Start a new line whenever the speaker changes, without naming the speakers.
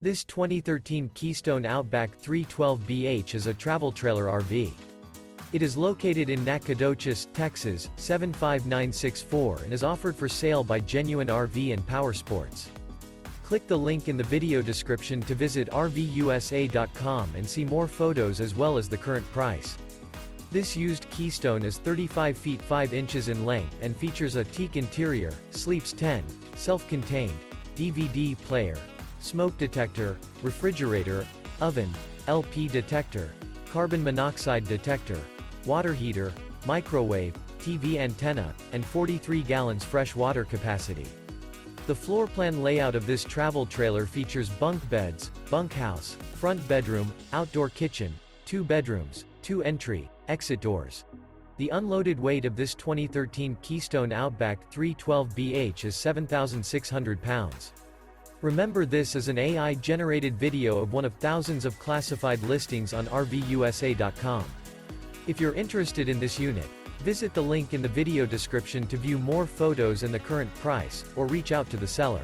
This 2013 Keystone Outback 312BH is a travel trailer RV. It is located in Nacogdoches, Texas, 75964 and is offered for sale by Genuine RV and Powersports. Click the link in the video description to visit RVUSA.com and see more photos as well as the current price. This used Keystone is 35 feet 5 inches in length and features a teak interior, sleeps 10, self-contained, DVD player, smoke detector, refrigerator, oven, LP detector, carbon monoxide detector, water heater, microwave, TV antenna, and 43 gallons fresh water capacity. The floor plan layout of this travel trailer features bunk beds, bunkhouse, front bedroom, outdoor kitchen, 2 bedrooms, 2 entry, exit doors. The unloaded weight of this 2013 Keystone Outback 312BH is 7,600 pounds. Remember, this is an AI-generated video of one of thousands of classified listings on RVUSA.com. If you're interested in this unit, visit the link in the video description to view more photos and the current price, or reach out to the seller.